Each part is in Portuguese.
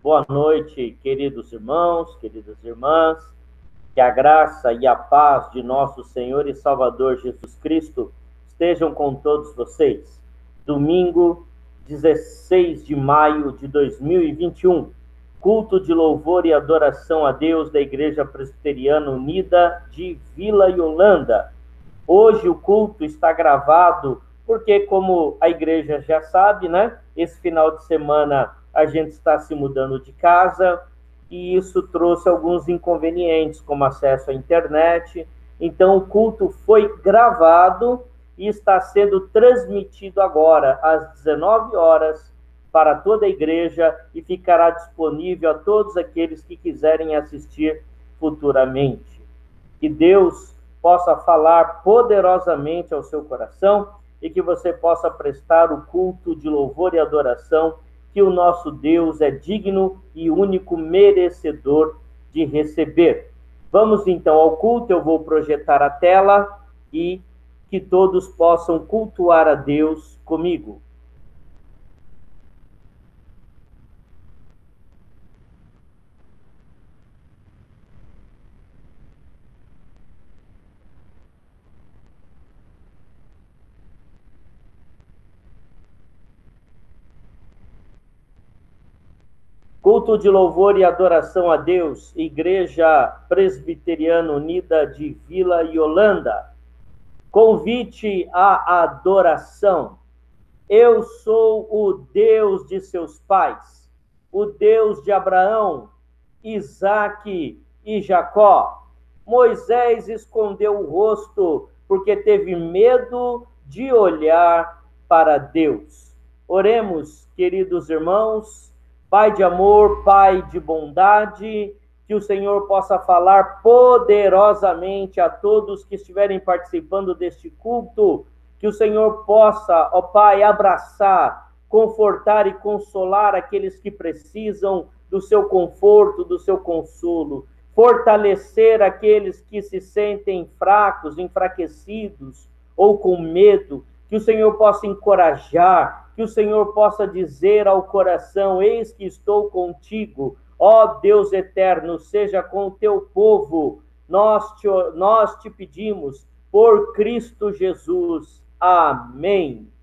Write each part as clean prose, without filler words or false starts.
Boa noite, queridos irmãos, queridas irmãs. Que a graça e a paz de nosso Senhor e Salvador Jesus Cristo estejam com todos vocês. Domingo, 16 de maio de 2021, culto de louvor e adoração a Deus da Igreja Presbiteriana Unida de Vila Yolanda. Hoje o culto está gravado porque, como a igreja já sabe, né? Esse final de semana a gente está se mudando de casa e isso trouxe alguns inconvenientes, como acesso à internet. Então, o culto foi gravado e está sendo transmitido agora, às 19 horas, para toda a igreja e ficará disponível a todos aqueles que quiserem assistir futuramente. Que Deus possa falar poderosamente ao seu coração e que você possa prestar o culto de louvor e adoração que o nosso Deus é digno e único merecedor de receber. Vamos então ao culto, eu vou projetar a tela e que todos possam cultuar a Deus comigo. Culto de louvor e adoração a Deus, Igreja Presbiteriana Unida de Vila Yolanda. Convite à adoração. Eu sou o Deus de seus pais, o Deus de Abraão, Isaque e Jacó. Moisés escondeu o rosto porque teve medo de olhar para Deus. Oremos, queridos irmãos. Pai de amor, Pai de bondade, que o Senhor possa falar poderosamente a todos que estiverem participando deste culto, que o Senhor possa, ó Pai, abraçar, confortar e consolar aqueles que precisam do seu conforto, do seu consolo, fortalecer aqueles que se sentem fracos, enfraquecidos ou com medo, que o Senhor possa encorajar, que o Senhor possa dizer ao coração: eis que estou contigo, ó Deus eterno, seja com o teu povo. Nós te pedimos por Cristo Jesus. Amém.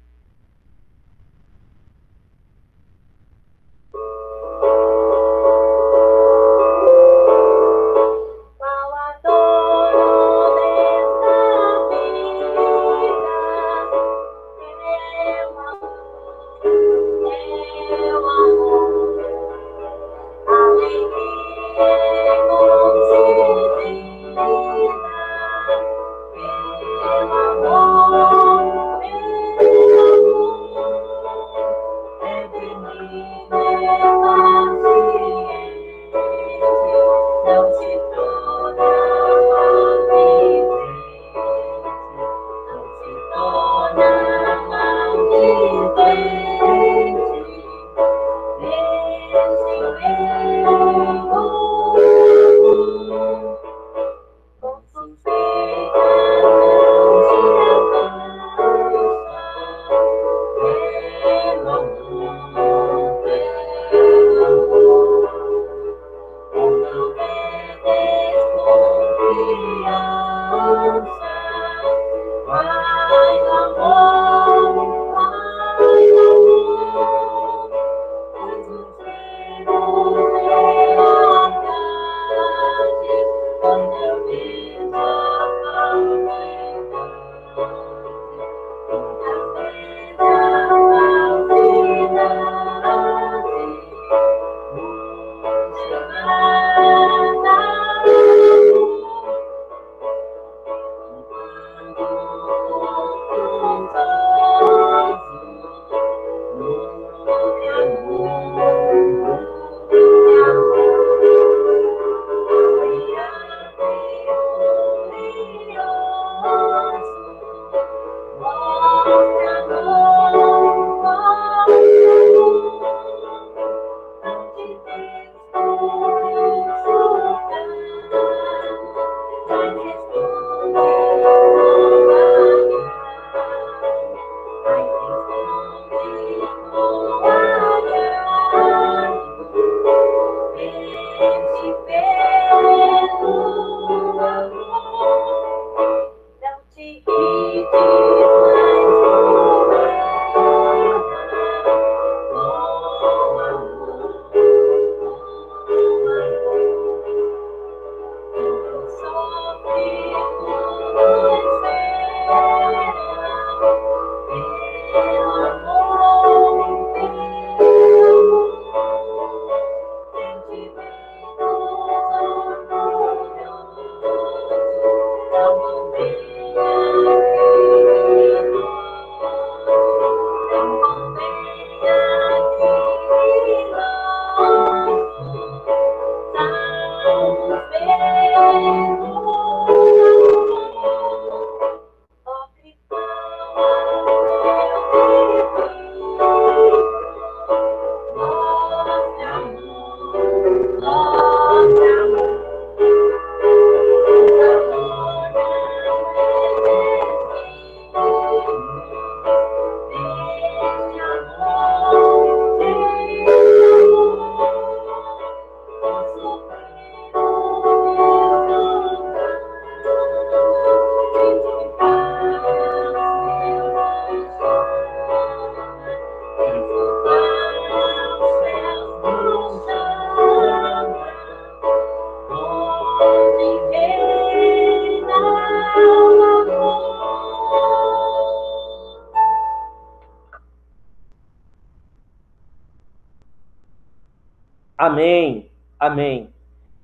Amém. Amém.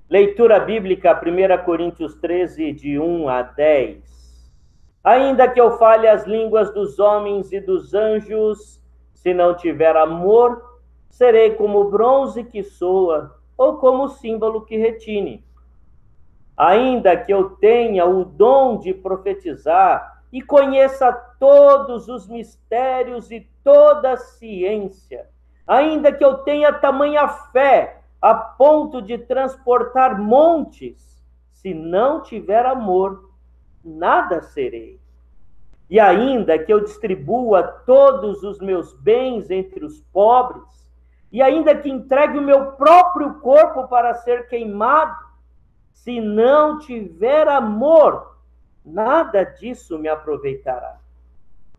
Leitura bíblica, 1 Coríntios 13, de 1 a 10. Ainda que eu fale as línguas dos homens e dos anjos, se não tiver amor, serei como bronze que soa, ou como símbolo que retine. Ainda que eu tenha o dom de profetizar e conheça todos os mistérios e toda a ciência, ainda que eu tenha tamanha fé a ponto de transportar montes, se não tiver amor, nada serei. E ainda que eu distribua todos os meus bens entre os pobres, e ainda que entregue o meu próprio corpo para ser queimado, se não tiver amor, nada disso me aproveitará.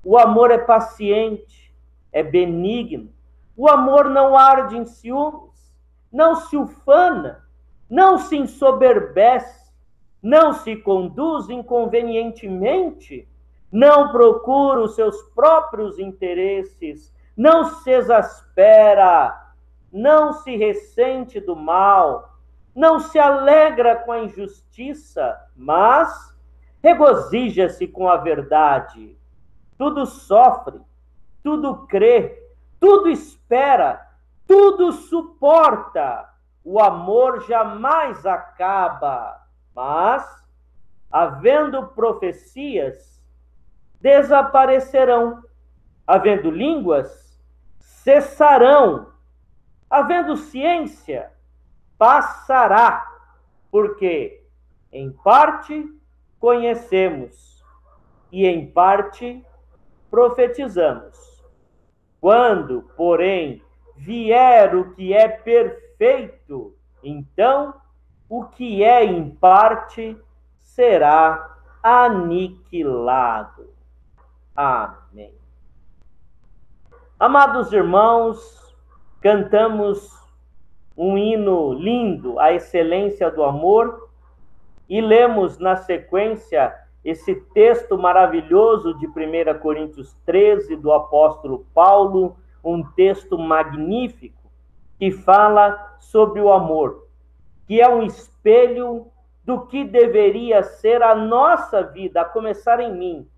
O amor é paciente, é benigno. O amor não arde em ciúmes, não se ufana, não se ensoberbece, não se conduz inconvenientemente, não procura os seus próprios interesses, não se exaspera, não se ressente do mal, não se alegra com a injustiça, mas regozija-se com a verdade. Tudo sofre, tudo crê, tudo espera, tudo suporta. O amor jamais acaba, mas, havendo profecias, desaparecerão. Havendo línguas, cessarão. Havendo ciência, passará. Porque, em parte, conhecemos e, em parte, profetizamos. Quando, porém, vier o que é perfeito, então o que é em parte será aniquilado. Amém. Amados irmãos, cantamos um hino lindo, a excelência do amor, e lemos na sequência esse texto maravilhoso de 1 Coríntios 13, do apóstolo Paulo, um texto magnífico, que fala sobre o amor, que é um espelho do que deveria ser a nossa vida, a começar em mim.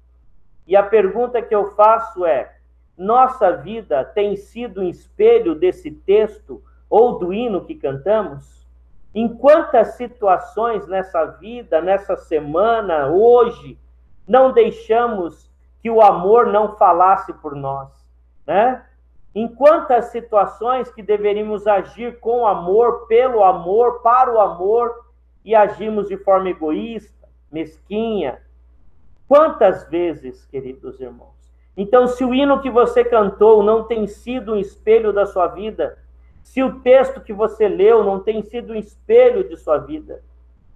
E a pergunta que eu faço é: nossa vida tem sido um espelho desse texto ou do hino que cantamos? Em quantas situações nessa vida, nessa semana, hoje, não deixamos que o amor não falasse por nós, né? Em quantas situações que deveríamos agir com amor, pelo amor, para o amor, e agimos de forma egoísta, mesquinha. Quantas vezes, queridos irmãos? Então, se o hino que você cantou não tem sido um espelho da sua vida, se o texto que você leu não tem sido um espelho de sua vida,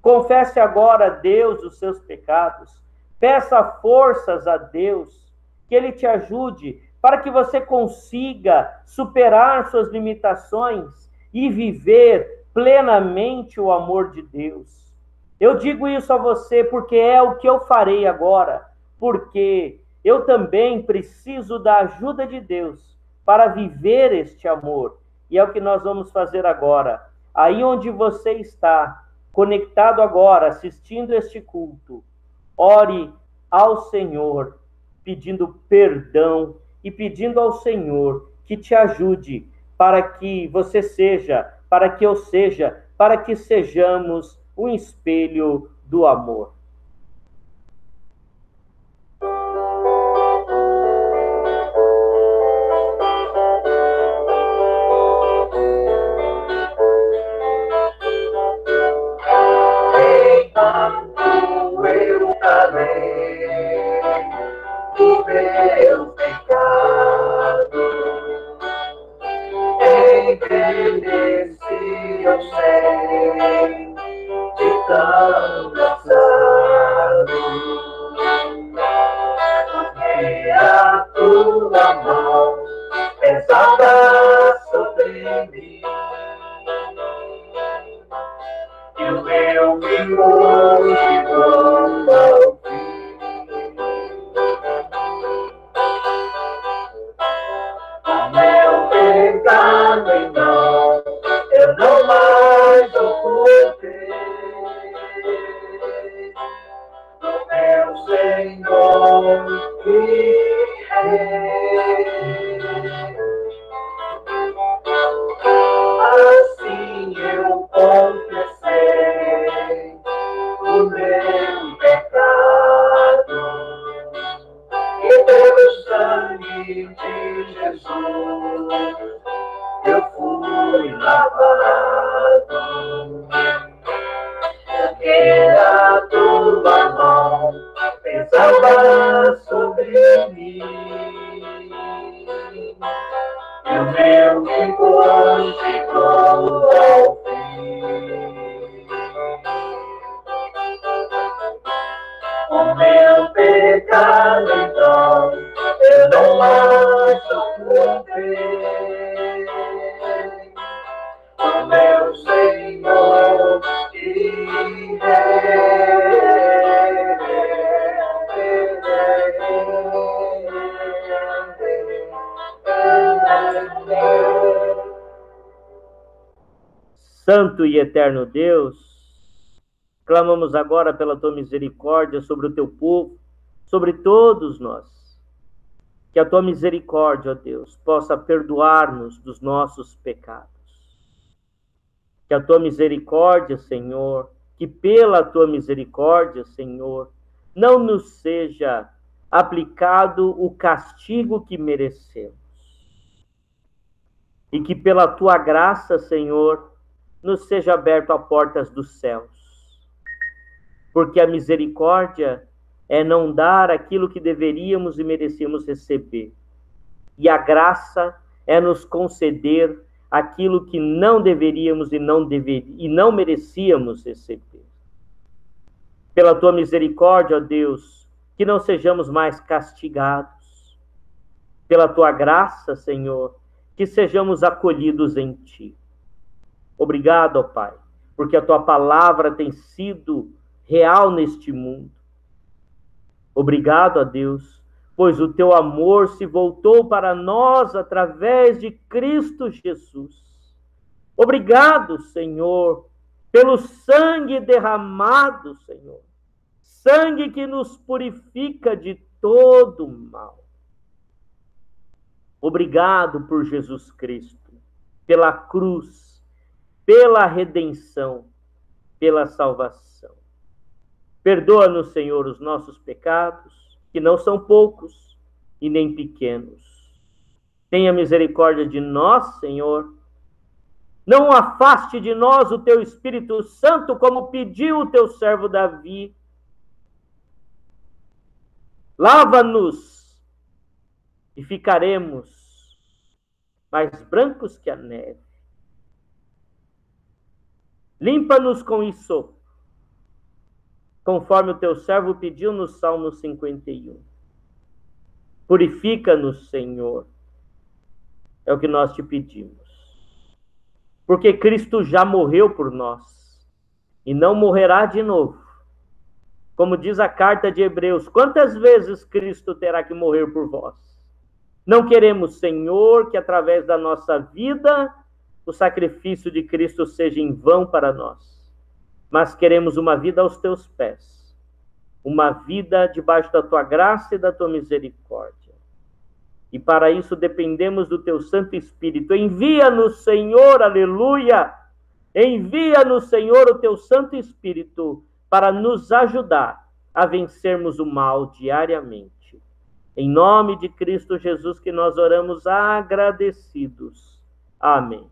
confesse agora a Deus os seus pecados, peça forças a Deus, que Ele te ajude para que você consiga superar suas limitações e viver plenamente o amor de Deus. Eu digo isso a você porque é o que eu farei agora, porque eu também preciso da ajuda de Deus para viver este amor. E é o que nós vamos fazer agora. Aí onde você está, conectado agora, assistindo este culto, ore ao Senhor, pedindo perdão e pedindo ao Senhor que te ajude para que você seja, para que eu seja, para que sejamos um espelho do amor. Eu calei o meu pecado, envelheci, eu sei, de tão cansado. E a tua mão pesada sobre mim, e o meu vigor chegou ao fim. O meu pecado em mão, eu não lavado, porque a tua mão pesava sobre mim, e o meu vigor chegou ao fim. O meu pecado, então, eu não mais sofri. O meu Senhor e Santo e eterno Deus, clamamos agora pela tua misericórdia sobre o teu povo, sobre todos nós. Que a tua misericórdia, ó Deus, possa perdoar-nos dos nossos pecados. Que a tua misericórdia, Senhor, que pela tua misericórdia, Senhor, não nos seja aplicado o castigo que merecemos. E que pela tua graça, Senhor, nos seja aberto a portas dos céus. Porque a misericórdia é não dar aquilo que deveríamos e merecíamos receber. E a graça é nos conceder aquilo que não deveríamos e não merecíamos receber. Pela tua misericórdia, ó Deus, que não sejamos mais castigados. Pela tua graça, Senhor, que sejamos acolhidos em ti. Obrigado, ó Pai, porque a tua palavra tem sido real neste mundo. Obrigado a Deus, pois o teu amor se voltou para nós através de Cristo Jesus. Obrigado, Senhor, pelo sangue derramado, Senhor. Sangue que nos purifica de todo mal. Obrigado por Jesus Cristo, pela cruz, pela redenção, pela salvação. Perdoa-nos, Senhor, os nossos pecados, que não são poucos e nem pequenos. Tenha misericórdia de nós, Senhor. Não afaste de nós o teu Espírito Santo, como pediu o teu servo Davi. Lava-nos e ficaremos mais brancos que a neve. Limpa-nos com hisopo, conforme o teu servo pediu no Salmo 51. Purifica-nos, Senhor, é o que nós te pedimos. Porque Cristo já morreu por nós e não morrerá de novo. Como diz a carta de Hebreus, quantas vezes Cristo terá que morrer por vós? Não queremos, Senhor, que através da nossa vida o sacrifício de Cristo seja em vão para nós, mas queremos uma vida aos teus pés, uma vida debaixo da tua graça e da tua misericórdia. E para isso dependemos do teu Santo Espírito. Envia-nos, Senhor, aleluia! Envia-nos, Senhor, o teu Santo Espírito para nos ajudar a vencermos o mal diariamente. Em nome de Cristo Jesus que nós oramos agradecidos. Amém.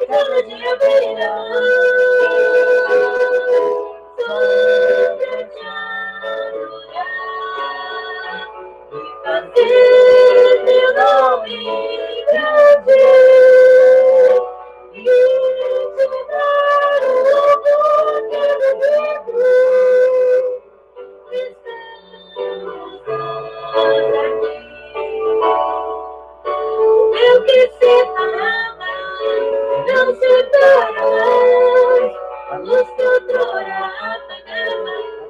Cada dia brilha.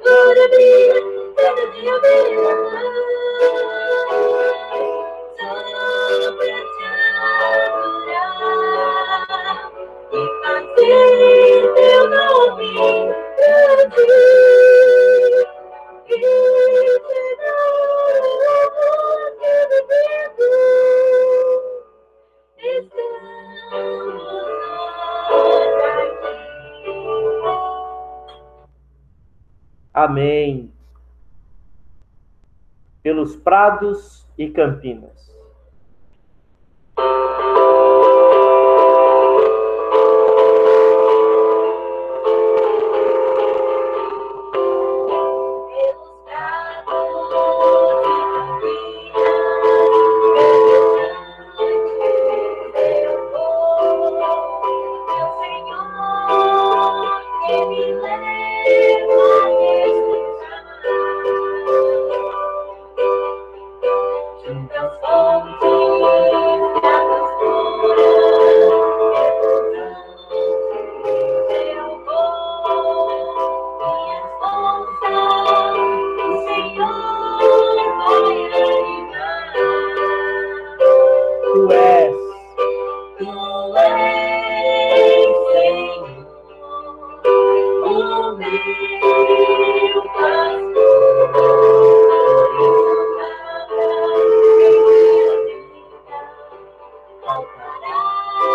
Glória brilha, cada dia brilha. Só pra te adorar e fazer teu nome grande. E te dar o amor que eu vivo. Estamos nós aqui. Amém. Pelos prados e campinas.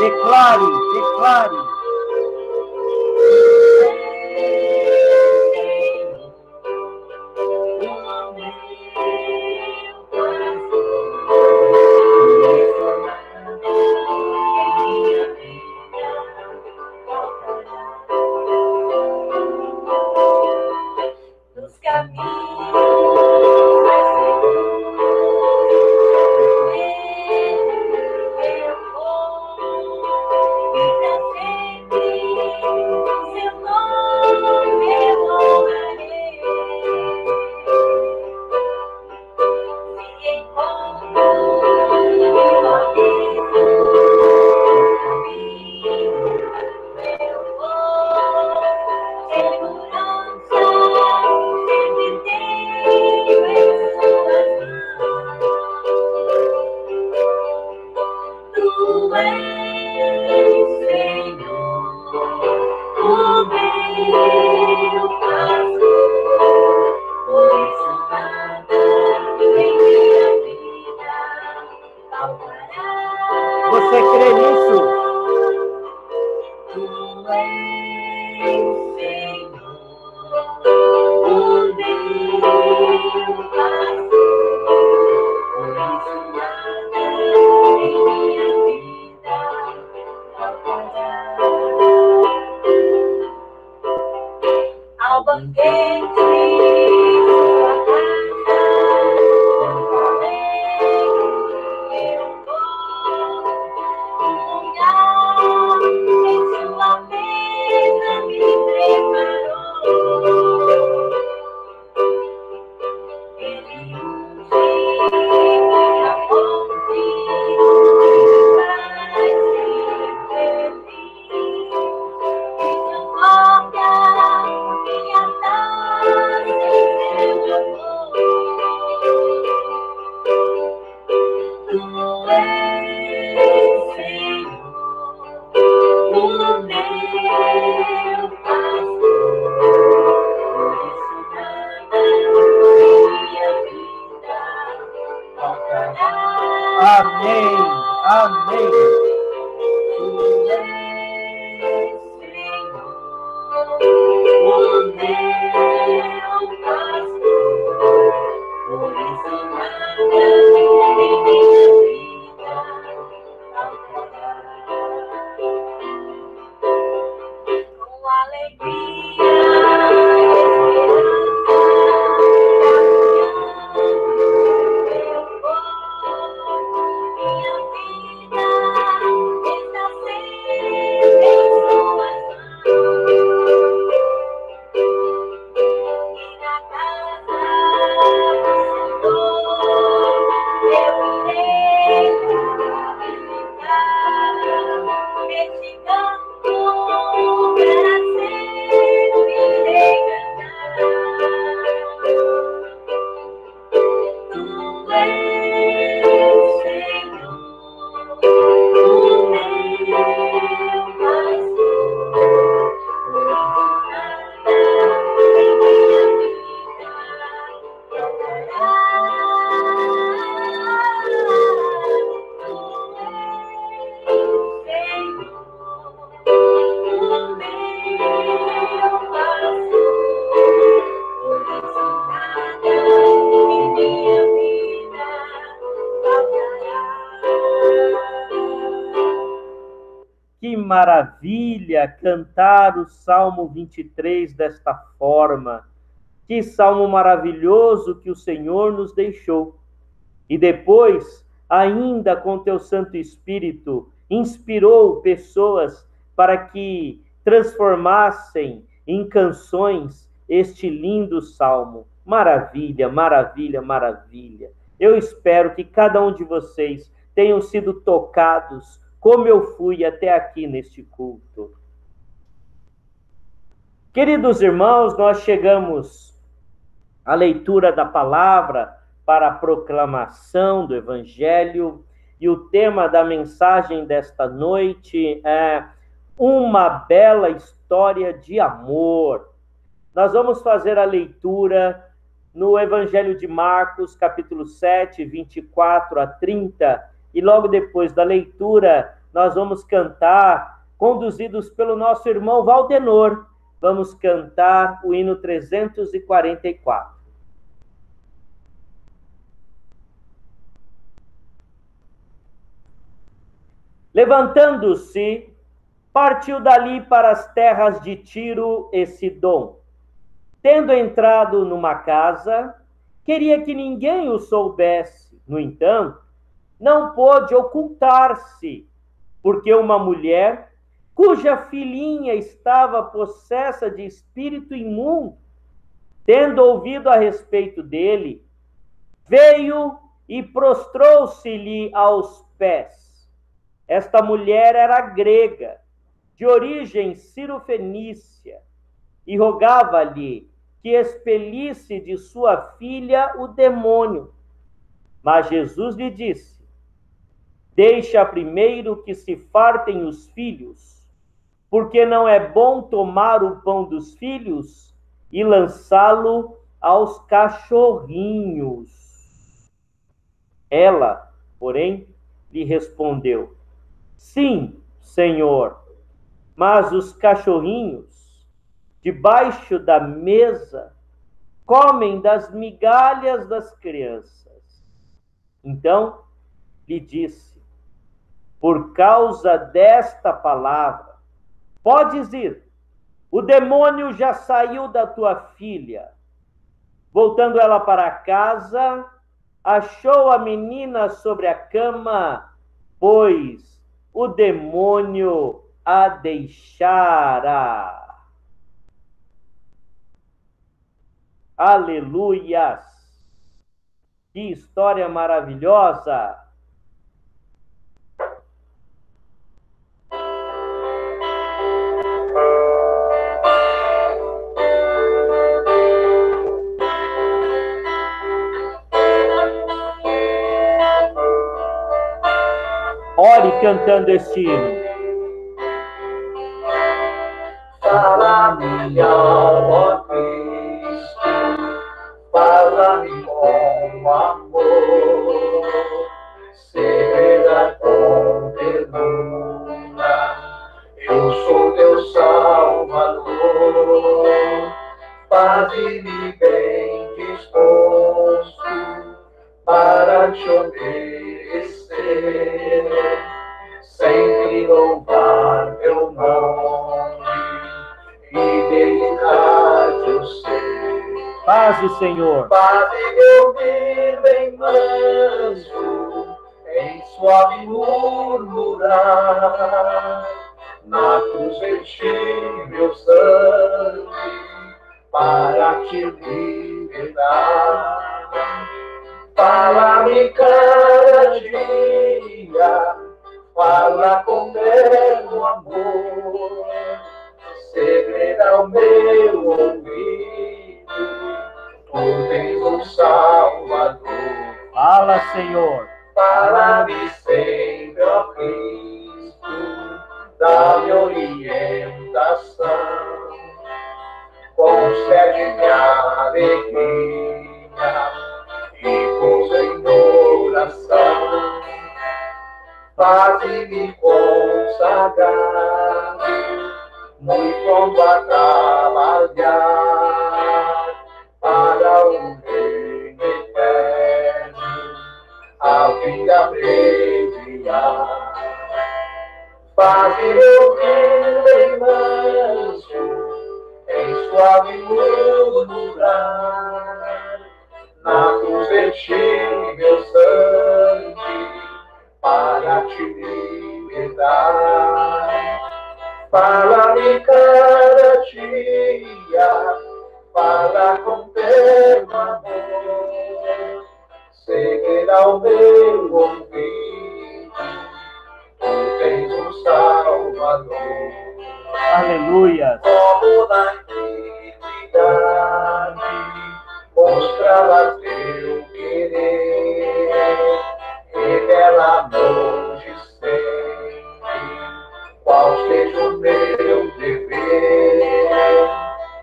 Declare, declare. Nos caminhos eu vou e pra sempre seu nome eu louvarei. Se encontro no abismo eu vou, segurança sempre tenho em suas mãos. Tu és, Senhor, o meu pastor, por isso nada em minha vida faltará. Você crê nisso? Tu és, Senhor, o meu pastor, por isso nada em minha vida faltará. Ao banquete sua casa, eu vou, um lugar em sua mesa me preparou. Ele unge minha fonte, vai ser feliz. E transforma minha taça em maravilha cantar o Salmo 23 desta forma. Que salmo maravilhoso que o Senhor nos deixou. E depois, ainda com teu Santo Espírito, inspirou pessoas para que transformassem em canções este lindo salmo. Maravilha, maravilha, maravilha. Eu espero que cada um de vocês tenham sido tocados como eu fui até aqui neste culto. Queridos irmãos, nós chegamos à leitura da palavra para a proclamação do Evangelho, e o tema da mensagem desta noite é uma bela história de amor. Nós vamos fazer a leitura no Evangelho de Marcos, capítulo 7, 24 a 30, e logo depois da leitura nós vamos cantar, conduzidos pelo nosso irmão Valdenor, vamos cantar o hino 344. Levantando-se, partiu dali para as terras de Tiro e Sidom. Tendo entrado numa casa, queria que ninguém o soubesse. No entanto, não pôde ocultar-se, porque uma mulher, cuja filhinha estava possessa de espírito imundo, tendo ouvido a respeito dele, veio e prostrou-se-lhe aos pés. Esta mulher era grega, de origem cirofenícia, e rogava-lhe que expelisse de sua filha o demônio. Mas Jesus lhe disse: deixa primeiro que se fartem os filhos, porque não é bom tomar o pão dos filhos e lançá-lo aos cachorrinhos. Ela, porém, lhe respondeu: sim, Senhor, mas os cachorrinhos, debaixo da mesa, comem das migalhas das crianças. Então lhe disse: por causa desta palavra, podes ir, o demônio já saiu da tua filha. Voltando ela para casa, achou a menina sobre a cama, pois o demônio a deixara. Aleluias! Que história maravilhosa! Ore cantando este hino. Fala minha alma, Cristo, fala-me com amor, severa com ternura, eu sou teu Salvador, faze-me bem disposto para te obedecer, sempre louvar teu nome e dedicar teu ser. Faze, Senhor. Faze-me ouvir bem manso, em suave murmurar. Na cruz verti meu sangue para te libertar. Fala-me cada dia, fala com terno amor, segredo ao meu ouvido, tu tens um Salvador. Fala, Senhor. Fala-me sempre, ó Cristo, dá-me orientação, concede-me alegria e pouso em oração. Faze-me consagrar, muito pronto a trabalhar para o reino eterno, a vida abreviar. Faze-me ouvir suave murmurar. Na cruz verti meu sangue para te libertar. Fala-me cada dia, fala com teu amor, seguirá o meu ouvido, tu tens um Salvador. Aleluia. Como na antiguidade mostrava teu querer, revela amor de sempre, qual seja o meu dever.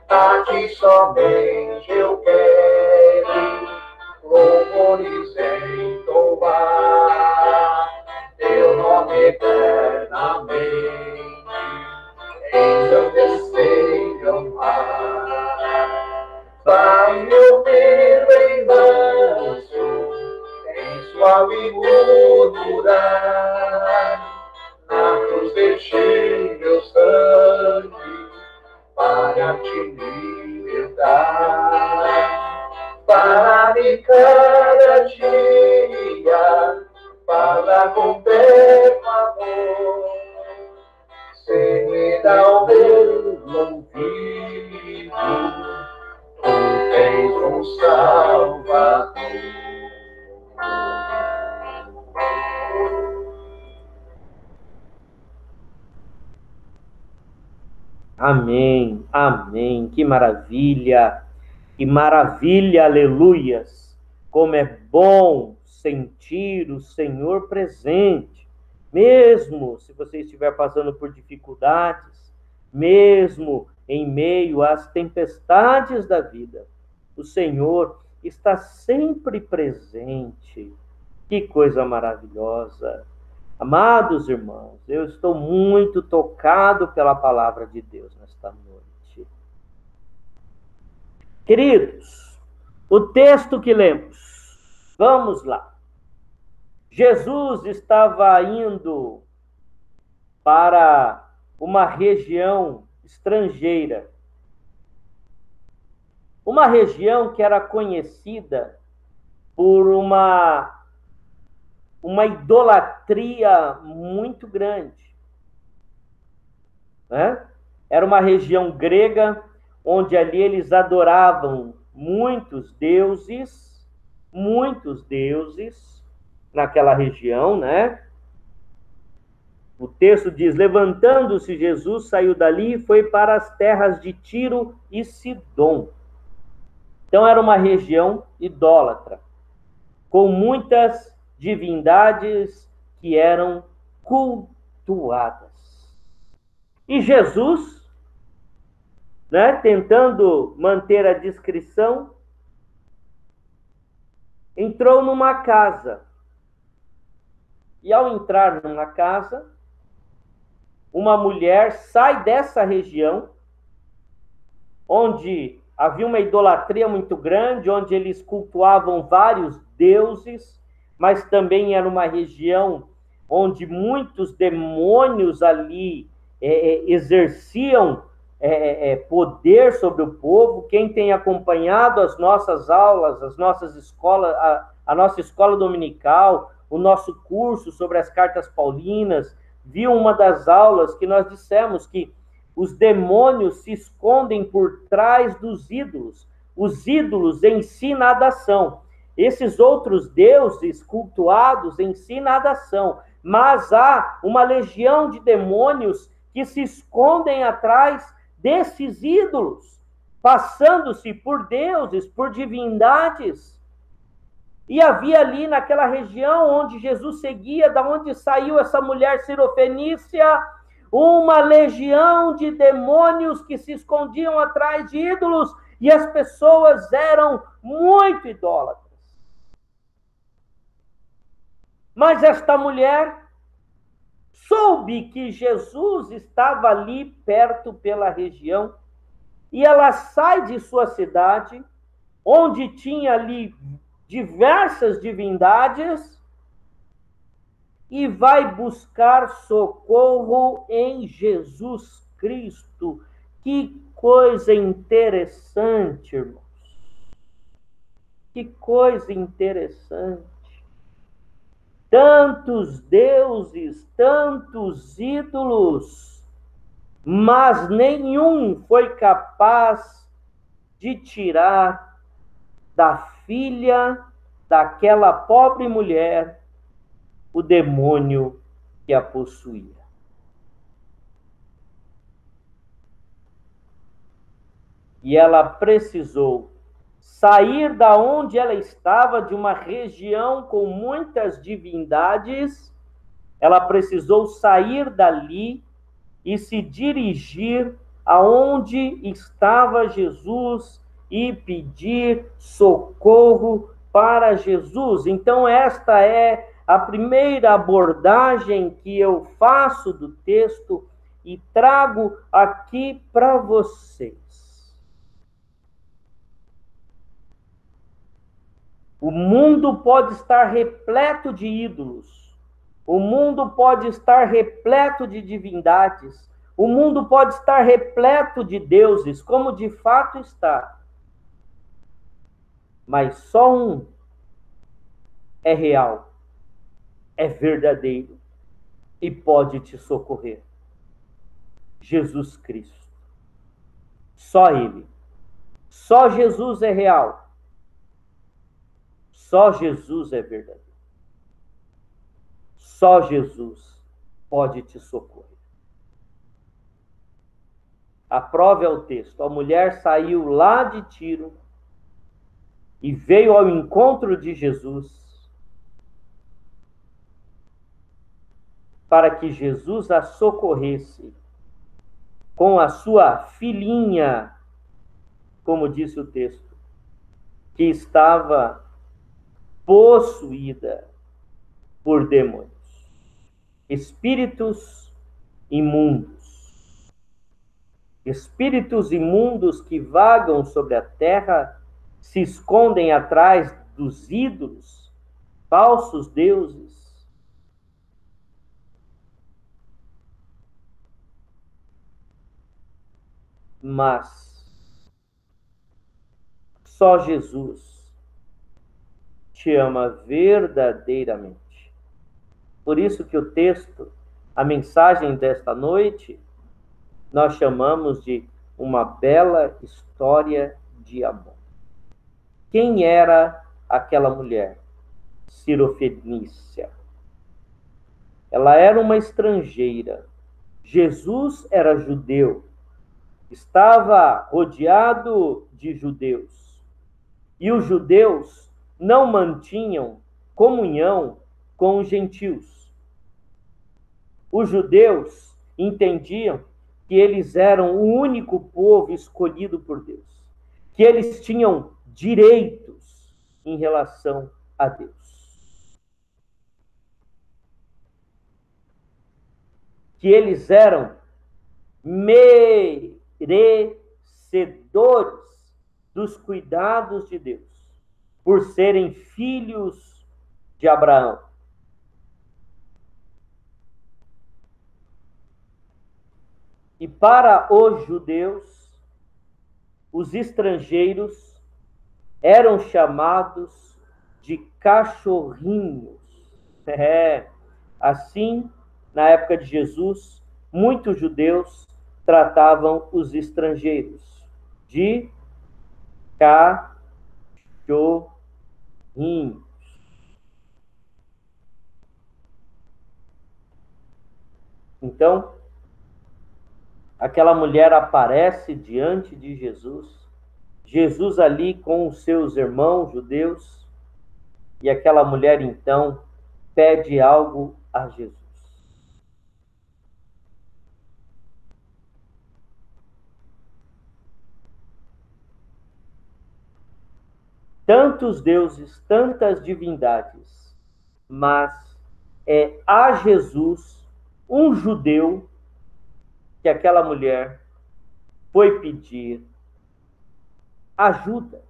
A ti somente eu quero louvores entoar, teu nome eternamente engrandecer e amar. Vai meu filho em manso, em suave murmurar, na cruz verti meu sangue para te libertar. Fala-me cada dia, fala com teu amor, seguirá o meu ouvido, tu tens um Salvador. Amém, amém. Que maravilha, aleluias. Como é bom sentir o Senhor presente, mesmo se você estiver passando por dificuldades, mesmo em meio às tempestades da vida. O Senhor está sempre presente. Que coisa maravilhosa. Amados irmãos, eu estou muito tocado pela palavra de Deus nesta noite. Queridos, o texto que lemos, vamos lá. Jesus estava indo para uma região estrangeira, uma região que era conhecida por uma idolatria muito grande, né? Era uma região grega, onde ali eles adoravam muitos deuses naquela região, né? O texto diz: levantando-se Jesus, saiu dali e foi para as terras de Tiro e Sidom. Então era uma região idólatra, com muitas divindades que eram cultuadas. E Jesus, né, tentando manter a discrição, entrou numa casa. E ao entrar numa casa, uma mulher sai dessa região, onde havia uma idolatria muito grande, onde eles cultuavam vários deuses, mas também era uma região onde muitos demônios ali exerciam poder sobre o povo. Quem tem acompanhado as nossas aulas, as nossas escolas, a nossa escola dominical, o nosso curso sobre as cartas paulinas, viu uma das aulas que nós dissemos que os demônios se escondem por trás dos ídolos. Os ídolos em si nada são. Esses outros deuses cultuados em si nada são. Mas há uma legião de demônios que se escondem atrás desses ídolos, passando-se por deuses, por divindades. E havia ali naquela região onde Jesus seguia, da onde saiu essa mulher sirofenícia, uma legião de demônios que se escondiam atrás de ídolos, e as pessoas eram muito idólatras. Mas esta mulher soube que Jesus estava ali perto pela região, e ela sai de sua cidade, onde tinha ali diversas divindades, e vai buscar socorro em Jesus Cristo. Que coisa interessante, irmãos. Que coisa interessante. Tantos deuses, tantos ídolos, mas nenhum foi capaz de tirar da filha daquela pobre mulher o demônio que a possuía. E ela precisou sair da onde ela estava, de uma região com muitas divindades. Ela precisou sair dali e se dirigir aonde estava Jesus e pedir socorro para Jesus. Então, esta é a primeira abordagem que eu faço do texto e trago aqui para vocês. O mundo pode estar repleto de ídolos. O mundo pode estar repleto de divindades. O mundo pode estar repleto de deuses, como de fato está. Mas só um é real, é verdadeiro e pode te socorrer. Jesus Cristo. Só Ele. Só Jesus é real. Só Jesus é verdadeiro. Só Jesus pode te socorrer. A prova é o texto. A mulher saiu lá de Tiro e veio ao encontro de Jesus para que Jesus a socorresse com a sua filhinha, como disse o texto, que estava possuída por demônios, espíritos imundos. Espíritos imundos que vagam sobre a terra, se escondem atrás dos ídolos, falsos deuses. Mas só Jesus te ama verdadeiramente. Por isso que o texto, a mensagem desta noite, nós chamamos de uma bela história de amor. Quem era aquela mulher? Sirofenícia. Ela era uma estrangeira. Jesus era judeu. Estava rodeado de judeus. E os judeus não mantinham comunhão com os gentios. Os judeus entendiam que eles eram o único povo escolhido por Deus, que eles tinham direitos em relação a Deus. Que eles eram merecedores dos cuidados de Deus, por serem filhos de Abraão. E para os judeus, os estrangeiros eram chamados de cachorrinhos. Assim, na época de Jesus, muitos judeus tratavam os estrangeiros de cachorrinhos. Então, aquela mulher aparece diante de Jesus, Jesus ali com os seus irmãos judeus, e aquela mulher então pede algo a Jesus. Tantos deuses, tantas divindades, mas é a Jesus, um judeu, que aquela mulher foi pedir ajuda.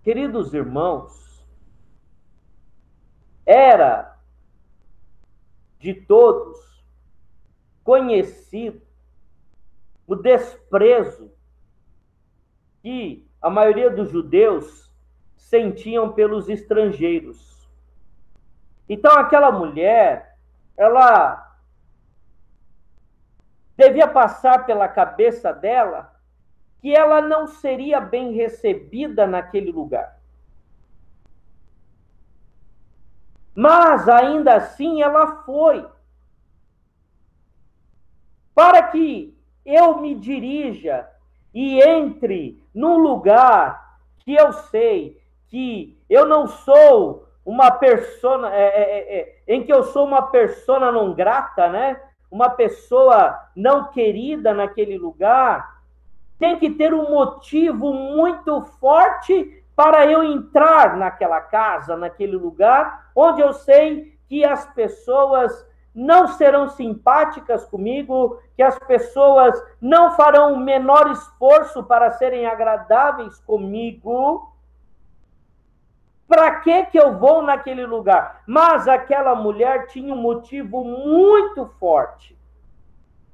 Queridos irmãos, era de todos conhecido o desprezo que a maioria dos judeus sentiam pelos estrangeiros. Então, aquela mulher, ela devia passar pela cabeça dela que ela não seria bem recebida naquele lugar. Mas, ainda assim, ela foi. Para que eu me dirija e entre num lugar que eu sei que eu não sou uma persona, em que eu sou uma persona não grata, né? Uma pessoa não querida naquele lugar, tem que ter um motivo muito forte para eu entrar naquela casa, naquele lugar, onde eu sei que as pessoas não serão simpáticas comigo, que as pessoas não farão o menor esforço para serem agradáveis comigo. Para que eu vou naquele lugar? Mas aquela mulher tinha um motivo muito forte.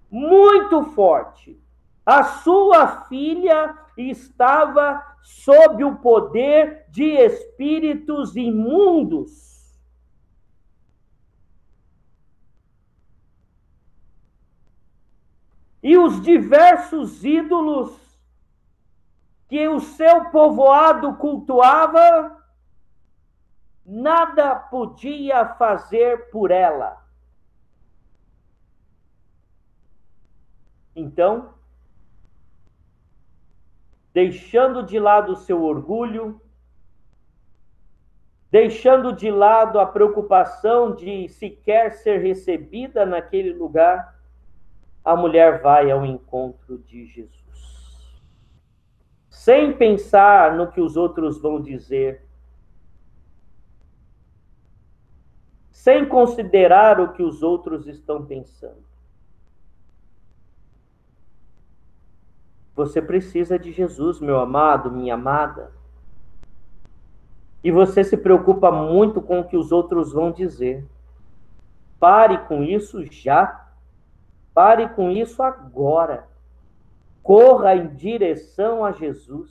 Muito forte. A sua filha estava sob o poder de espíritos imundos. E os diversos ídolos que o seu povoado cultuava, nada podia fazer por ela. Então, deixando de lado o seu orgulho, deixando de lado a preocupação de sequer ser recebida naquele lugar, a mulher vai ao encontro de Jesus. Sem pensar no que os outros vão dizer, sem considerar o que os outros estão pensando. Você precisa de Jesus, meu amado, minha amada. E você se preocupa muito com o que os outros vão dizer. Pare com isso já. Pare com isso agora. Corra em direção a Jesus.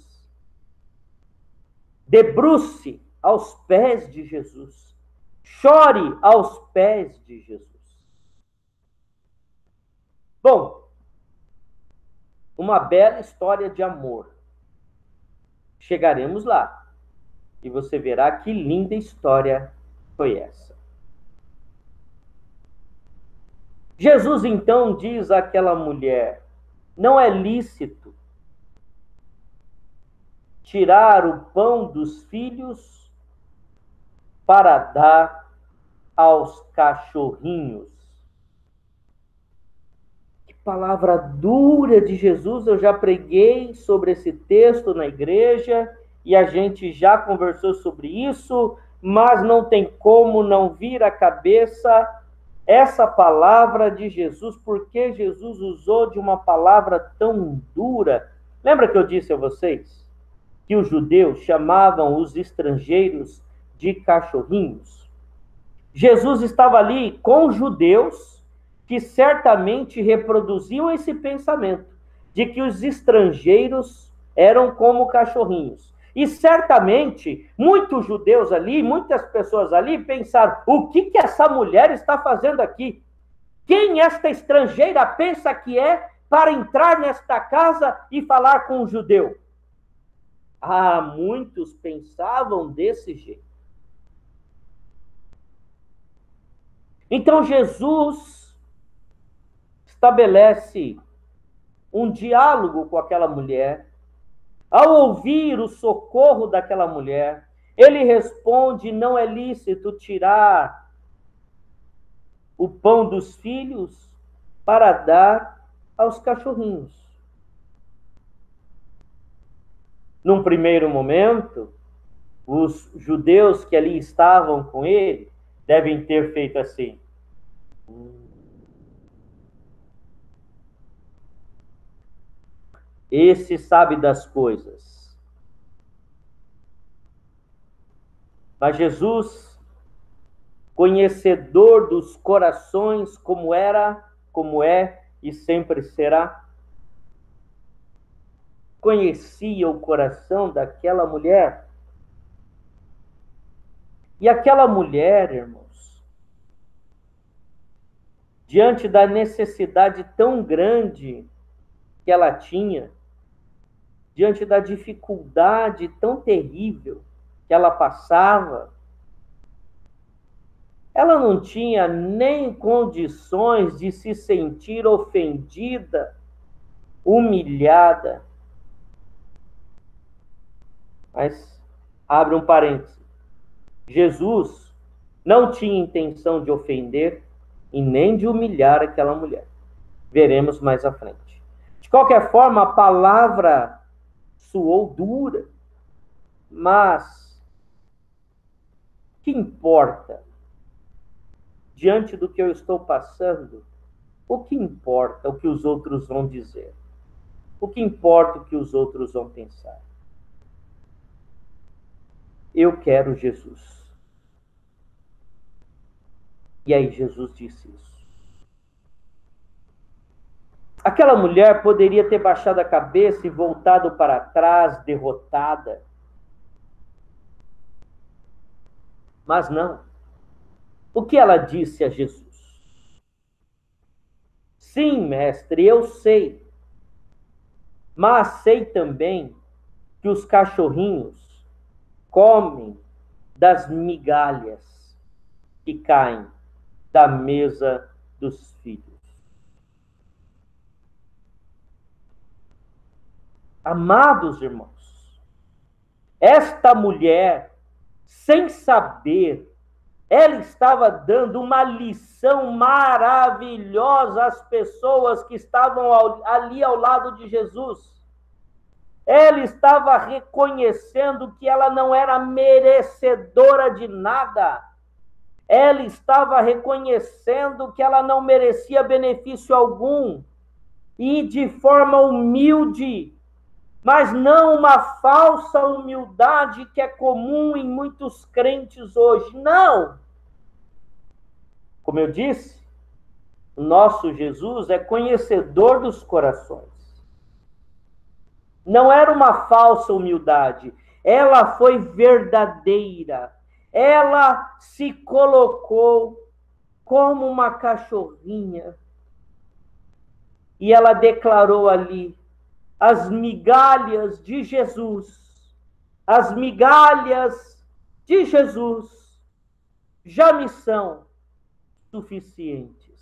Debruce aos pés de Jesus. Chore aos pés de Jesus. Bom, uma bela história de amor. Chegaremos lá. E você verá que linda história foi essa. Jesus então diz àquela mulher: não é lícito tirar o pão dos filhos para dar aos cachorrinhos. Que palavra dura de Jesus! Eu já preguei sobre esse texto na igreja e a gente já conversou sobre isso, mas não tem como não vir à cabeça essa palavra de Jesus, porque Jesus usou de uma palavra tão dura. Lembra que eu disse a vocês que os judeus chamavam os estrangeiros de cachorrinhos? Jesus estava ali com judeus que certamente reproduziam esse pensamento de que os estrangeiros eram como cachorrinhos. E certamente, muitos judeus ali, muitas pessoas ali pensaram: o que essa mulher está fazendo aqui? Quem esta estrangeira pensa que é para entrar nesta casa e falar com um judeu? Ah, muitos pensavam desse jeito. Então Jesus estabelece um diálogo com aquela mulher. Ao ouvir o socorro daquela mulher, ele responde: não é lícito tirar o pão dos filhos para dar aos cachorrinhos. Num primeiro momento, os judeus que ali estavam com ele devem ter feito assim: esse sabe das coisas. Mas Jesus, conhecedor dos corações como era, como é e sempre será. Conhecia o coração daquela mulher. E aquela mulher, irmãos, diante da necessidade tão grande que ela tinha, diante da dificuldade tão terrível que ela passava, ela não tinha nem condições de se sentir ofendida, humilhada. Mas, abre um parênteses, Jesus não tinha intenção de ofender e nem de humilhar aquela mulher. Veremos mais à frente. De qualquer forma, a palavra soou dura, mas que importa? Diante do que eu estou passando, o que importa o que os outros vão dizer? O que importa o que os outros vão pensar? Eu quero Jesus. E aí Jesus disse isso. Aquela mulher poderia ter baixado a cabeça e voltado para trás, derrotada. Mas não. O que ela disse a Jesus? Sim, mestre, eu sei. Mas sei também que os cachorrinhos comem das migalhas que caem da mesa dos filhos. Amados irmãos, esta mulher, sem saber, ela estava dando uma lição maravilhosa às pessoas que estavam ali ao lado de Jesus. Ela estava reconhecendo que ela não era merecedora de nada. Ela estava reconhecendo que ela não merecia benefício algum. E de forma humilde, mas não uma falsa humildade que é comum em muitos crentes hoje. Não! Como eu disse, o nosso Jesus é conhecedor dos corações. Não era uma falsa humildade, ela foi verdadeira. Ela se colocou como uma cachorrinha. E ela declarou ali: as migalhas de Jesus, as migalhas de Jesus já me são suficientes.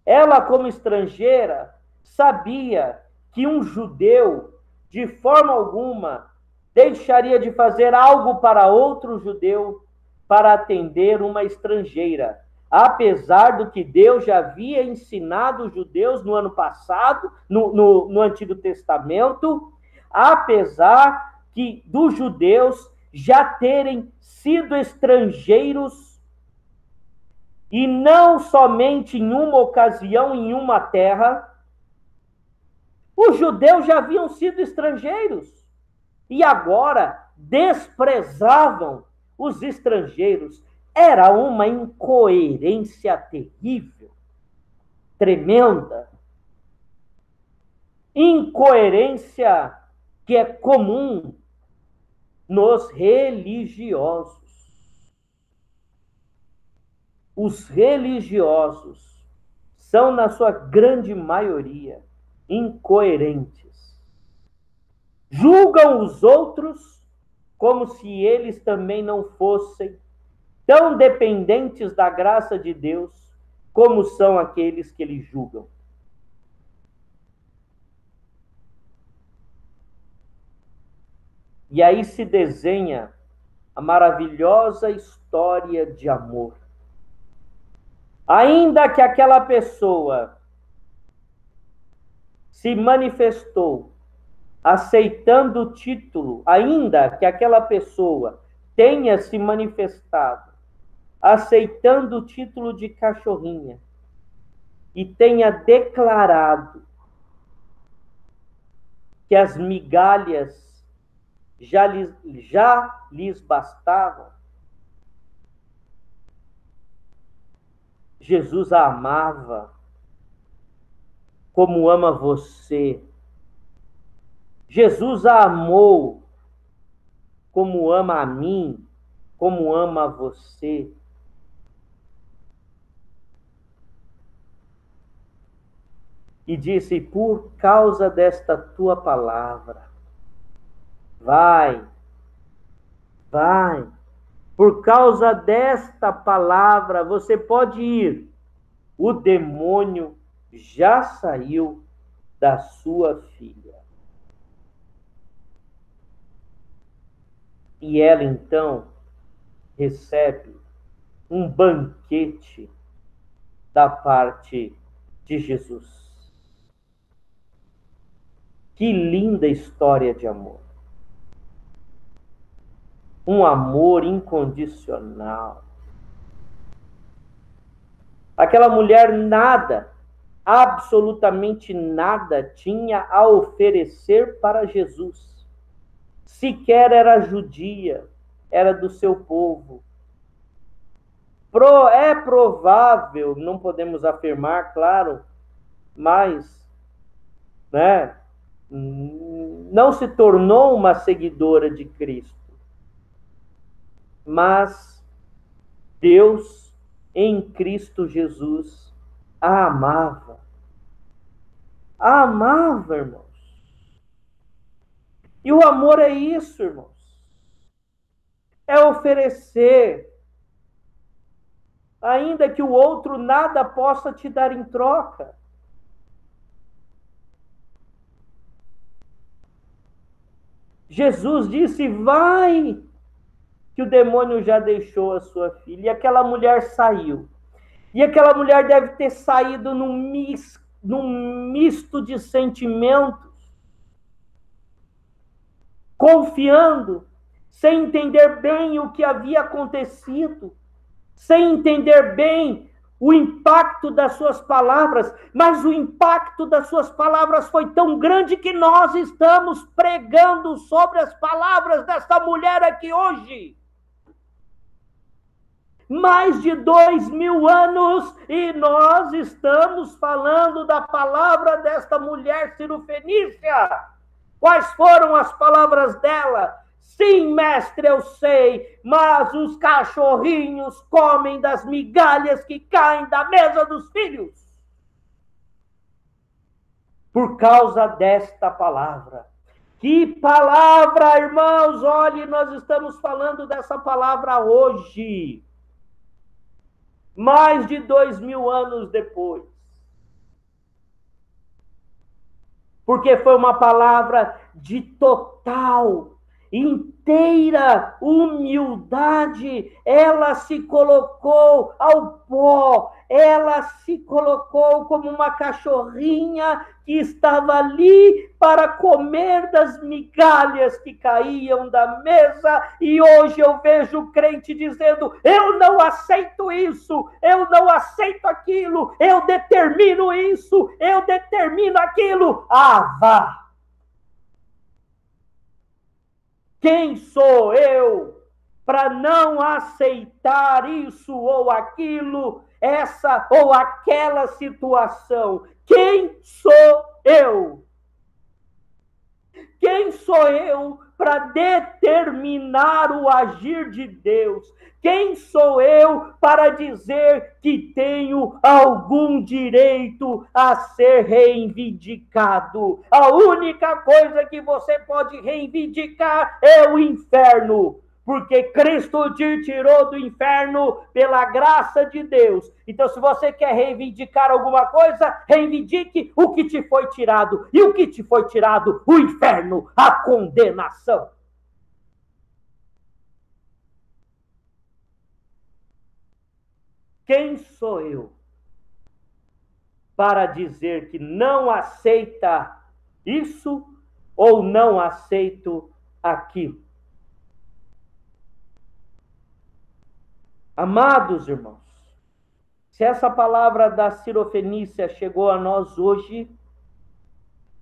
Ela, como estrangeira, sabia que um judeu, de forma alguma, deixaria de fazer algo para outro judeu para atender uma estrangeira. Apesar do que Deus já havia ensinado os judeus no ano passado, no Antigo Testamento, apesar dos judeus já terem sido estrangeiros, e não somente em uma ocasião, em uma terra, os judeus já haviam sido estrangeiros, e agora desprezavam os estrangeiros. Era uma incoerência terrível, tremenda. Incoerência que é comum nos religiosos. Os religiosos são, na sua grande maioria, incoerentes. Julgam os outros como se eles também não fossem tão dependentes da graça de Deus como são aqueles que eles julgam. E aí se desenha a maravilhosa história de amor. Ainda que aquela pessoa se manifestou aceitando o título, ainda que aquela pessoa tenha se manifestado aceitando o título de cachorrinha e tenha declarado que as migalhas já lhes bastavam, Jesus a amava como ama você. Jesus a amou como ama a mim, como ama a você. E disse: por causa desta tua palavra, vai, por causa desta palavra, você pode ir. O demônio já saiu da sua filha. E ela então recebe um banquete da parte de Jesus. Que linda história de amor. Um amor incondicional. Aquela mulher nada, absolutamente nada tinha a oferecer para Jesus. Sequer era judia, era do seu povo. É provável, não podemos afirmar, claro, mas, né, não se tornou uma seguidora de Cristo. Mas Deus, em Cristo Jesus, a amava. A amava, irmãos. E o amor é isso, irmãos. É oferecer, ainda que o outro nada possa te dar em troca. Jesus disse: vai, que o demônio já deixou a sua filha. E aquela mulher saiu. E aquela mulher deve ter saído num misto de sentimentos, confiando, sem entender bem o que havia acontecido, sem entender bem o impacto das suas palavras, mas o impacto das suas palavras foi tão grande que nós estamos pregando sobre as palavras dessa mulher aqui hoje. Mais de 2000 anos e nós estamos falando da palavra desta mulher cirofenícia. Quais foram as palavras dela? Sim, mestre, eu sei, mas os cachorrinhos comem das migalhas que caem da mesa dos filhos. Por causa desta palavra. Que palavra, irmãos! Olhe, nós estamos falando dessa palavra hoje. Mais de 2000 anos depois. Porque foi uma palavra de total, inteira humildade. Ela se colocou ao pó, ela se colocou como uma cachorrinha que estava ali para comer das migalhas que caíam da mesa. E hoje eu vejo o crente dizendo: eu não aceito isso, eu não aceito aquilo, eu determino isso, eu determino aquilo. Ah, vá! Quem sou eu para não aceitar isso ou aquilo, essa ou aquela situação? Quem sou eu? Quem sou eu para determinar o agir de Deus? Quem sou eu para dizer que tenho algum direito a ser reivindicado? A única coisa que você pode reivindicar é o inferno, porque Cristo te tirou do inferno pela graça de Deus. Então, se você quer reivindicar alguma coisa, reivindique o que te foi tirado. E o que te foi tirado? O inferno, a condenação. Quem sou eu para dizer que não aceita isso ou não aceito aquilo? Amados irmãos, se essa palavra da cirofenícia chegou a nós hoje,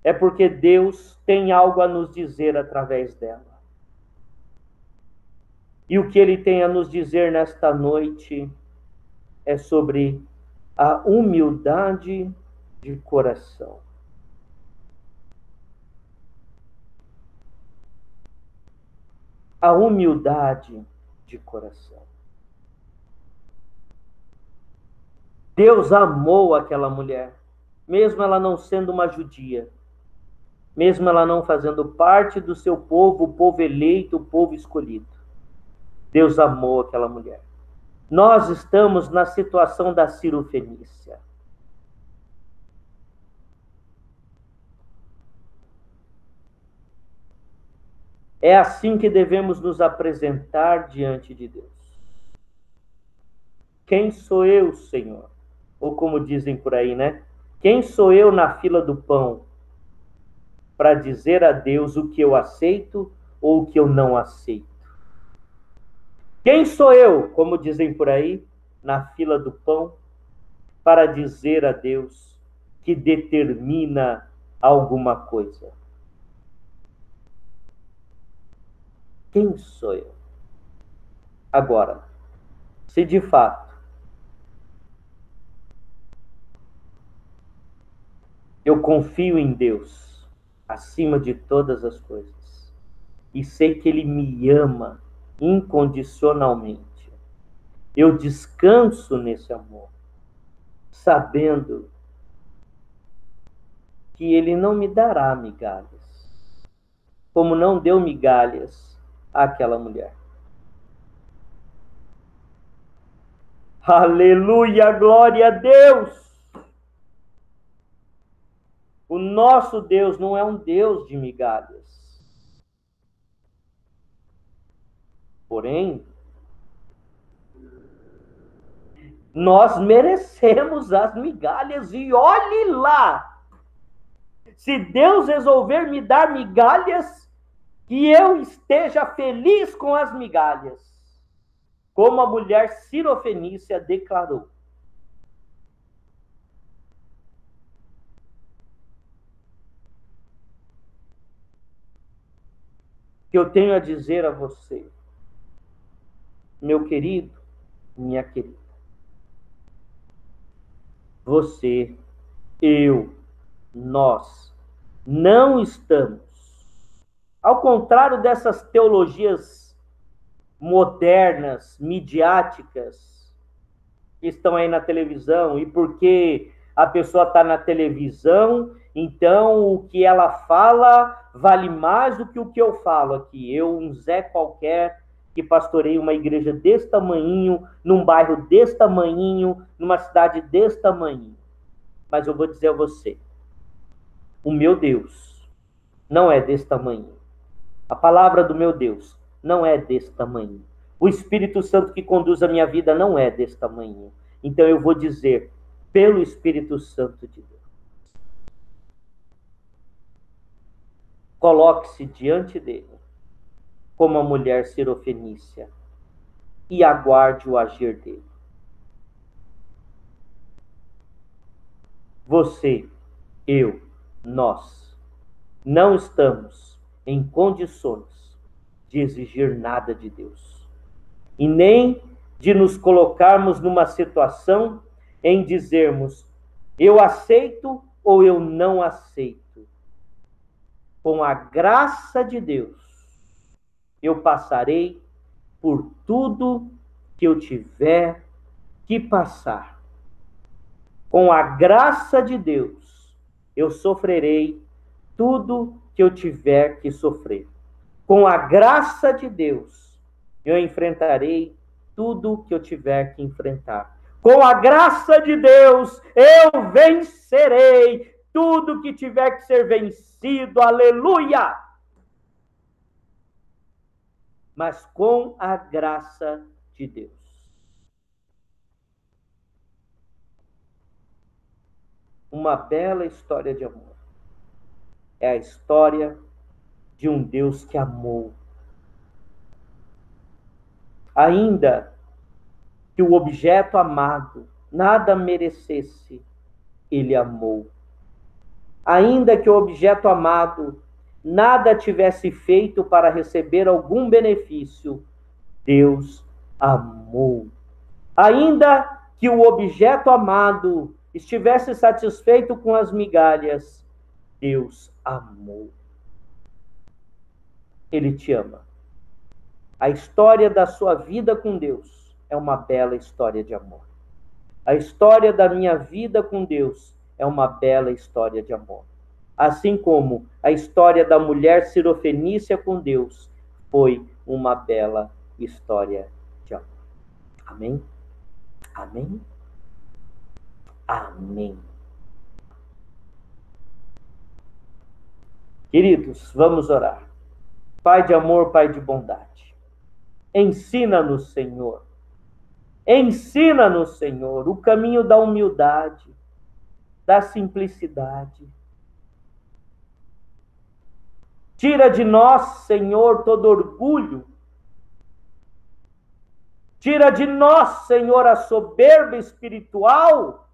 é porque Deus tem algo a nos dizer através dela. E o que Ele tem a nos dizer nesta noite é sobre a humildade de coração. A humildade de coração. Deus amou aquela mulher, mesmo ela não sendo uma judia, mesmo ela não fazendo parte do seu povo, o povo eleito, o povo escolhido. Deus amou aquela mulher. Nós estamos na situação da Cirofenícia. É assim que devemos nos apresentar diante de Deus. Quem sou eu, Senhor? Ou como dizem por aí, né? Quem sou eu na fila do pão para dizer a Deus o que eu aceito ou o que eu não aceito? Quem sou eu, como dizem por aí, na fila do pão para dizer a Deus que determina alguma coisa? Quem sou eu? Agora, se de fato eu confio em Deus acima de todas as coisas e sei que Ele me ama incondicionalmente, eu descanso nesse amor, sabendo que Ele não me dará migalhas, como não deu migalhas àquela mulher. Aleluia, glória a Deus! O nosso Deus não é um Deus de migalhas. Porém, nós merecemos as migalhas e olhe lá! Se Deus resolver me dar migalhas, que eu esteja feliz com as migalhas, como a mulher Cirofenícia declarou. Que eu tenho a dizer a você, meu querido, minha querida, você, eu, nós, não estamos, ao contrário dessas teologias modernas, midiáticas, que estão aí na televisão, e porque a pessoa está na televisão, então o que ela fala vale mais do que o que eu falo aqui. Eu, um Zé qualquer, que pastorei uma igreja desse tamanhinho, num bairro desse tamanhinho, numa cidade desse tamanhinho. Mas eu vou dizer a você, o meu Deus não é desse tamanho. A palavra do meu Deus não é desse tamanho. O Espírito Santo que conduz a minha vida não é desse tamanho. Então eu vou dizer, pelo Espírito Santo de Deus. Coloque-se diante dele, como a mulher Cirofenícia, e aguarde o agir dele. Você, eu, nós, não estamos em condições de exigir nada de Deus. E nem de nos colocarmos numa situação em dizermos, eu aceito ou eu não aceito. Com a graça de Deus, eu passarei por tudo que eu tiver que passar. Com a graça de Deus, eu sofrerei tudo que eu tiver que sofrer. Com a graça de Deus, eu enfrentarei tudo que eu tiver que enfrentar. Com a graça de Deus, eu vencerei tudo que tiver que ser vencido. Aleluia! Mas com a graça de Deus. Uma bela história de amor. É a história de um Deus que amou. Ainda que o objeto amado nada merecesse, ele amou. Ainda que o objeto amado nada tivesse feito para receber algum benefício, Deus amou. Ainda que o objeto amado estivesse satisfeito com as migalhas, Deus amou. Ele te ama. A história da sua vida com Deus é uma bela história de amor. A história da minha vida com Deus é uma bela história de amor. Assim como a história da mulher sirofenícia com Deus foi uma bela história de amor. Amém? Amém? Amém. Queridos, vamos orar. Pai de amor, Pai de bondade, ensina-nos, Senhor. Ensina-nos, Senhor, o caminho da humildade, da simplicidade. Tira de nós, Senhor, todo orgulho. Tira de nós, Senhor, a soberba espiritual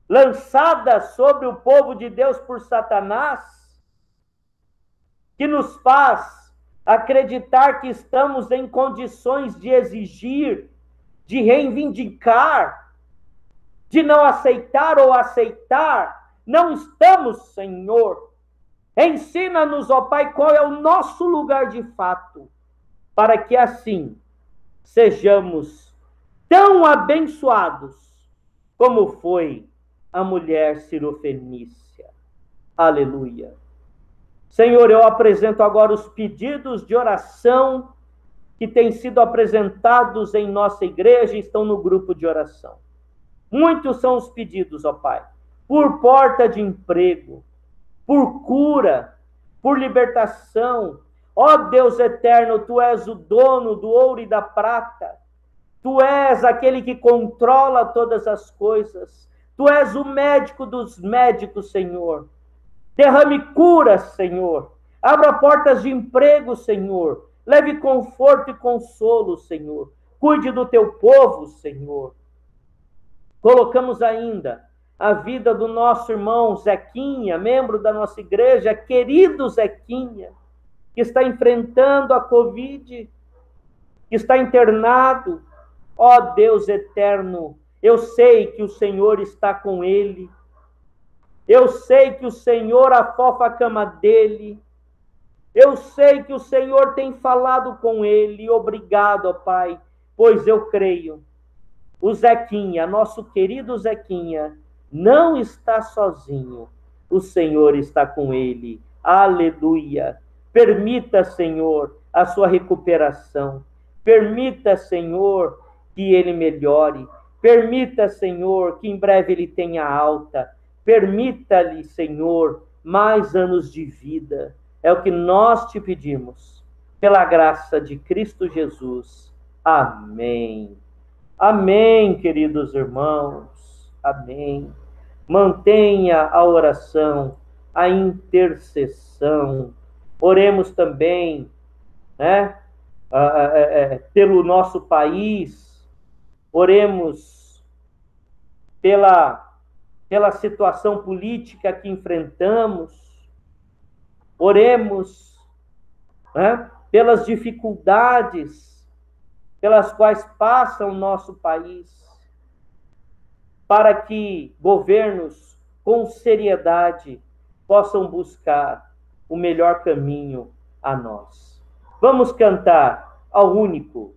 lançada sobre o povo de Deus por Satanás, que nos faz acreditar que estamos em condições de exigir, de reivindicar, de não aceitar ou aceitar. Não estamos, Senhor. Ensina-nos, ó Pai, qual é o nosso lugar de fato, para que assim sejamos tão abençoados como foi a mulher sirofenícia. Aleluia. Senhor, eu apresento agora os pedidos de oração que têm sido apresentados em nossa igreja e estão no grupo de oração. Muitos são os pedidos, ó Pai, por porta de emprego, por cura, por libertação. Ó Deus eterno, Tu és o dono do ouro e da prata. Tu és aquele que controla todas as coisas. Tu és o médico dos médicos, Senhor. Derrame cura, Senhor. Abra portas de emprego, Senhor. Leve conforto e consolo, Senhor. Cuide do Teu povo, Senhor. Colocamos ainda a vida do nosso irmão Zequinha, membro da nossa igreja, querido Zequinha, que está enfrentando a Covid, que está internado. Ó Deus eterno, eu sei que o Senhor está com ele. Eu sei que o Senhor afofa a cama dele. Eu sei que o Senhor tem falado com ele. Obrigado, ó Pai, pois eu creio. O Zequinha, nosso querido Zequinha, não está sozinho. O Senhor está com ele. Aleluia. Permita, Senhor, a sua recuperação. Permita, Senhor, que ele melhore. Permita, Senhor, que em breve ele tenha alta. Permita-lhe, Senhor, mais anos de vida. É o que nós te pedimos. Pela graça de Cristo Jesus. Amém. Amém, queridos irmãos. Amém. Mantenha a oração, a intercessão. Oremos também, né, pelo nosso país. Oremos pela situação política que enfrentamos. Oremos, né, pelas dificuldades pelas quais passa o nosso país, para que governos com seriedade possam buscar o melhor caminho a nós. Vamos cantar ao único.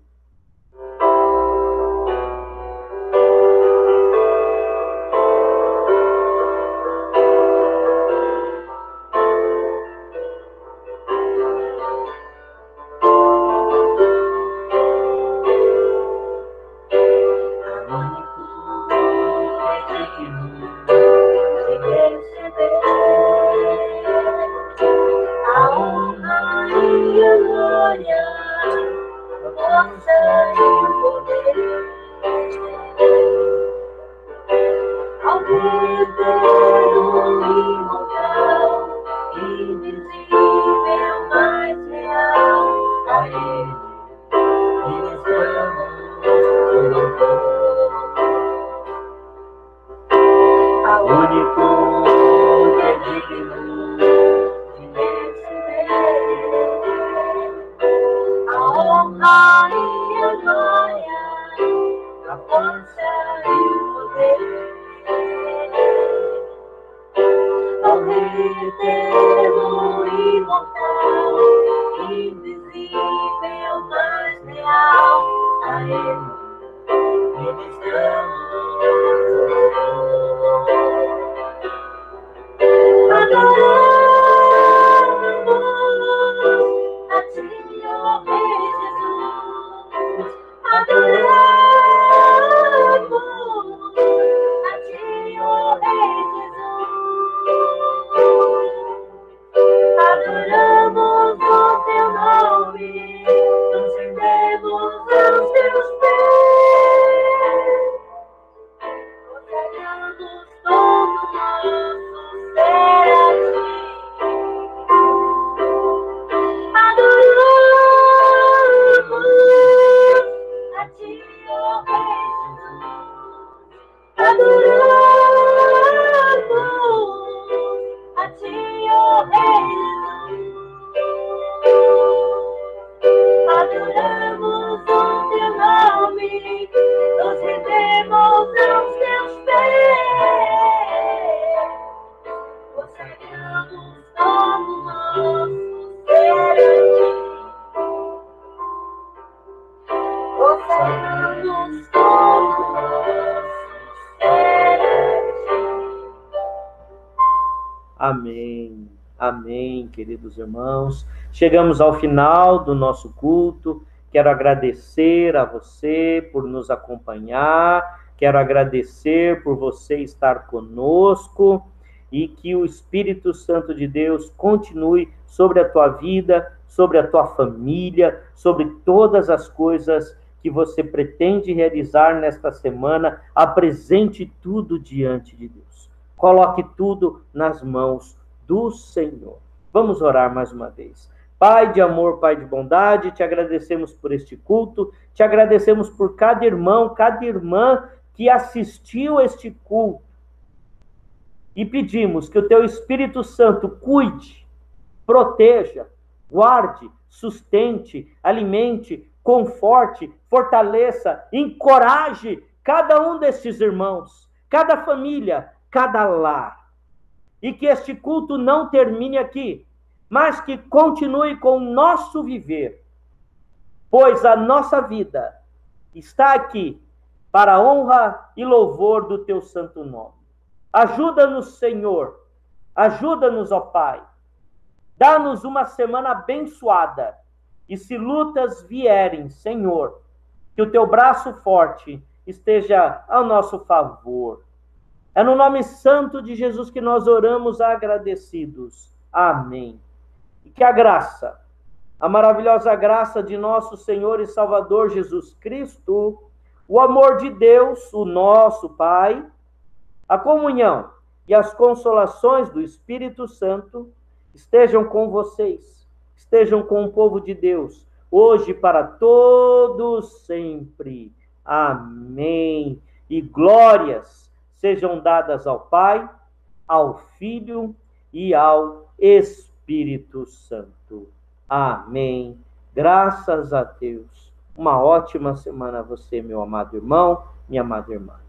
A eterno, imortal, invisível, mas real, a Ele ministramos adoramos a Ti, ó Rei Jesus, adoramos a Ti, ó Rei Jesus, adoramos o Teu nome, nos rendemos aos Teus pés, consagramos todo nosso ser a Ti. Adoramos a Ti, ó Rei Jesus, adoramos a Ti, ó Rei Jesus, adoramos o Teu nome, nos rendemos aos Teus pés, consagramos todo nosso ser a Ti, consagramos todo nosso ser a Ti. Amém. Amém, queridos irmãos. Chegamos ao final do nosso culto. Quero agradecer a você por nos acompanhar. Quero agradecer por você estar conosco e que o Espírito Santo de Deus continue sobre a tua vida, sobre a tua família, sobre todas as coisas que você pretende realizar nesta semana. Apresente tudo diante de Deus. Coloque tudo nas mãos do Senhor. Vamos orar mais uma vez. Pai de amor, Pai de bondade, te agradecemos por este culto, te agradecemos por cada irmão, cada irmã que assistiu este culto. E pedimos que o teu Espírito Santo cuide, proteja, guarde, sustente, alimente, conforte, fortaleça, encoraje cada um destes irmãos, cada família, cada lar. E que este culto não termine aqui, mas que continue com o nosso viver, pois a nossa vida está aqui para a honra e louvor do teu santo nome. Ajuda-nos, Senhor, ajuda-nos, ó Pai. Dá-nos uma semana abençoada, e se lutas vierem, Senhor, que o teu braço forte esteja ao nosso favor. É no nome santo de Jesus que nós oramos agradecidos. Amém. E que a graça, a maravilhosa graça de nosso Senhor e Salvador Jesus Cristo, o amor de Deus, o nosso Pai, a comunhão e as consolações do Espírito Santo estejam com vocês, estejam com o povo de Deus, hoje e para todos sempre. Amém. E glórias sejam dadas ao Pai, ao Filho e ao Espírito Santo. Amém. Graças a Deus. Uma ótima semana a você, meu amado irmão, minha amada irmã.